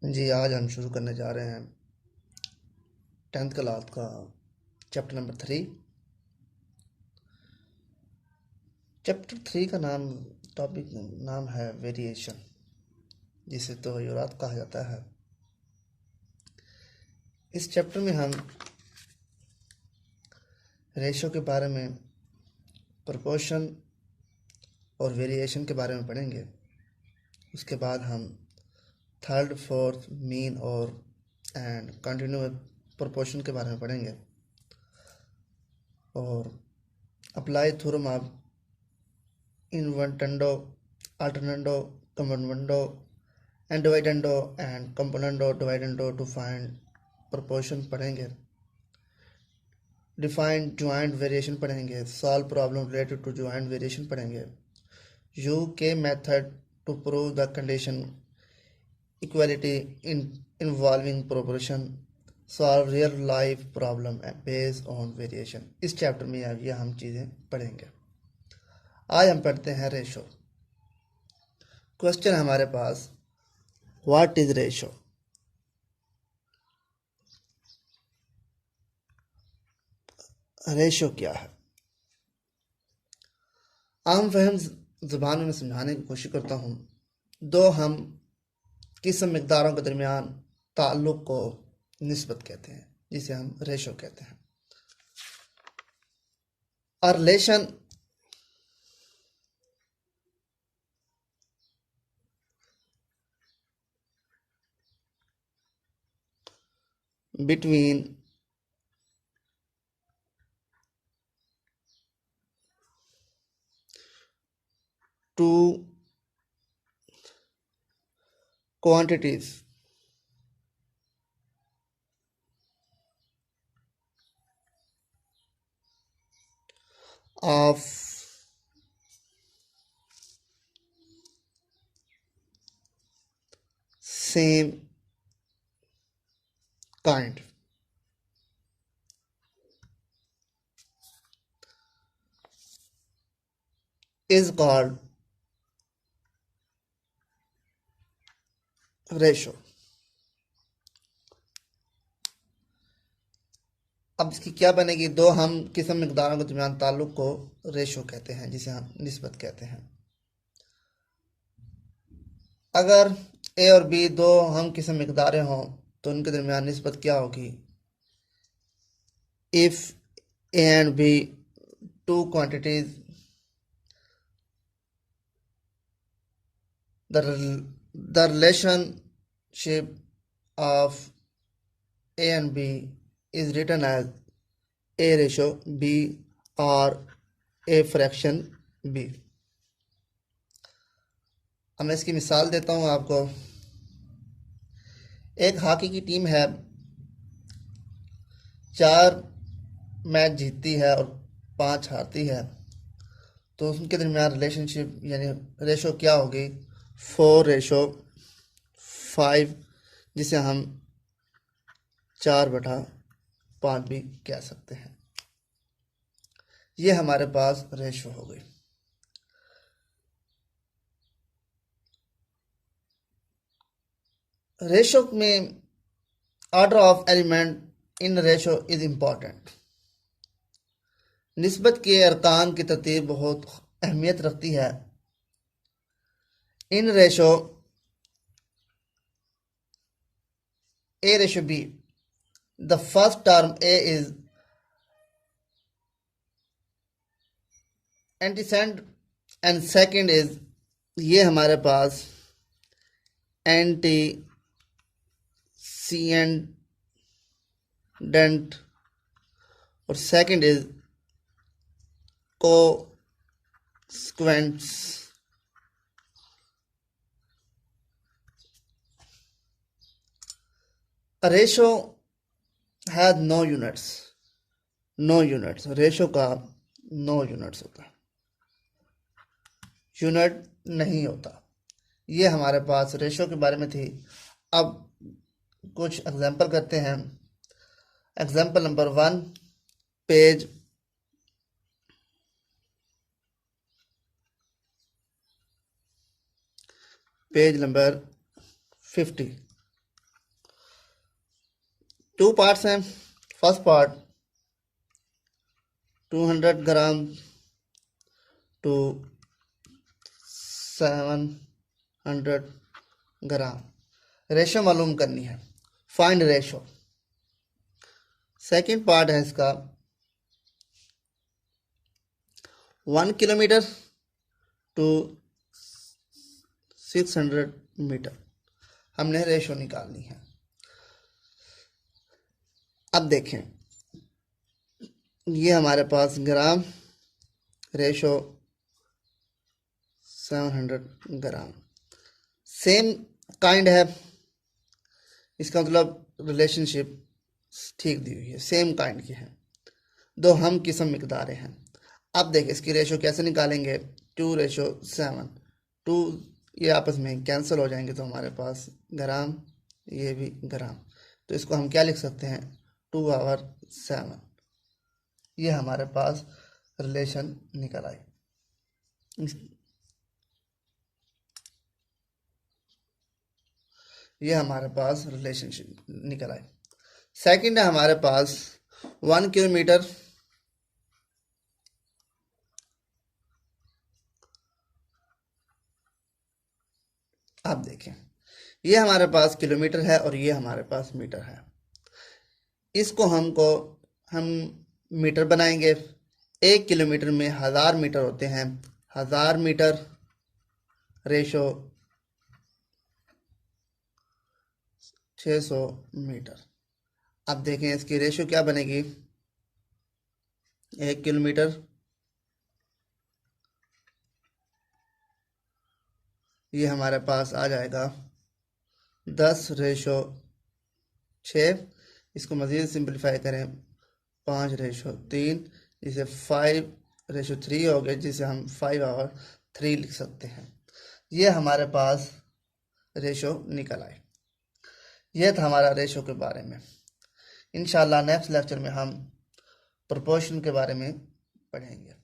जी, आज हम शुरू करने जा रहे हैं 10th क्लास का चैप्टर नंबर 3। चैप्टर 3 का टॉपिक नाम है वेरिएशन, जिसे तग़य्युरात कहा जाता है। इस चैप्टर में हम रेशो के बारे में, प्रोपोर्शन और वेरिएशन के बारे में पढ़ेंगे। उसके बाद हम थर्ड, फोर्थ, मीन और कंटिन्यू प्रोपोर्शन के बारे में पढ़ेंगे और apply theorem of invertendo, alternando, componendo, and dividendo and componendo dividendo to find proportion पढ़ेंगे। डिफाइन ज्वाइंट वेरिएशन पढ़ेंगे। Solve problem related to joint variation पढ़ेंगे। U K method to prove the condition equality in involving proportion. Solve real life problem based on variation. इस chapter में ये हम चीज़ें पढ़ेंगे। आज हम पढ़ते हैं रेशो। क्वेश्चन हमारे पास, व्हाट इज रेशो? रेशो क्या है? आम फहम ज़बान में समझाने की कोशिश करता हूँ। दो हम किस्म मिकदारों के दरमियान ताल्लुक़ को निस्बत कहते हैं, जिसे हम रेशो कहते हैं। A relation between two quantities of same kind is called ratio। अब इसकी क्या बनेगी? दो हम किस्म मिकदारों के दरमियान ताल्लुक़ को रेशो कहते हैं, जिसे हम निस्बत कहते हैं। अगर ए और बी दो हम किस्म मिकदारें हों तो उनके दरमियान निस्बत क्या होगी? If A and B two quantities, the relationship of A and B is written as A ratio B or A fraction B। अब मैं इसकी मिसाल देता हूँ आपको। एक हॉकी की टीम है, 4 मैच जीतती है और 5 हारती है, तो उनके दरमियान रिलेशनशिप यानी रेशो क्या होगी? 4:5, जिसे हम 4/5 भी कह सकते हैं। ये हमारे पास रेशो हो गई। रेशो में order of element in ratio is important. निस्बत के अरकान की तरतीब बहुत अहमियत रखती है। In ratio A ratio B, the first term A is antecedent and second is, ये हमारे पास antecedent और second is consequence. A ratio has no units, ratio का नो यूनिट्स होता है, यूनिट नहीं होता। ये हमारे पास रेशो के बारे में थी। अब कुछ एग्जांपल करते हैं। Example number 1, page number 50। Two parts हैं। First part 200 gram to 700 gram, ratio मालूम करनी है, फाइंड रेशो। सेकंड पार्ट है इसका 1 किलोमीटर टू 600 मीटर, हमने रेशो निकालनी है। अब देखें, ये हमारे पास ग्राम, रेशो 700 ग्राम, सेम काइंड है, इसका मतलब रिलेशनशिप ठीक दी हुई है, सेम काइंड की है, दो हम किस्म मिकदारें हैं। अब देखिए इसकी रेशो कैसे निकालेंगे, 2:7, 2 ये आपस में कैंसिल हो जाएंगे, तो हमारे पास ग्राम, ये भी ग्राम, तो इसको हम क्या लिख सकते हैं, 2/7। ये हमारे पास रिलेशन निकल आई। ये हमारे पास रिलेशनशिप निकल आई। सेकंड है हमारे पास 1 किलोमीटर आप देखें, ये हमारे पास किलोमीटर है और ये हमारे पास मीटर है। इसको हम मीटर बनाएंगे। 1 किलोमीटर में 1000 मीटर होते हैं, 1000 मीटर रेशो 600 मीटर। अब देखें इसकी रेशो क्या बनेगी, 1 किलोमीटर ये हमारे पास आ जाएगा 10:6। इसको मज़ीद सिंपलीफाई करें, 5:3, जिसे 5:3 हो गया, जिसे हम 5/3 लिख सकते हैं। ये हमारे पास रेशो निकल आए। यह था हमारा रेशो के बारे में। इंशाल्लाह नेक्स्ट लेक्चर में हम प्रोपोर्शन के बारे में पढ़ेंगे।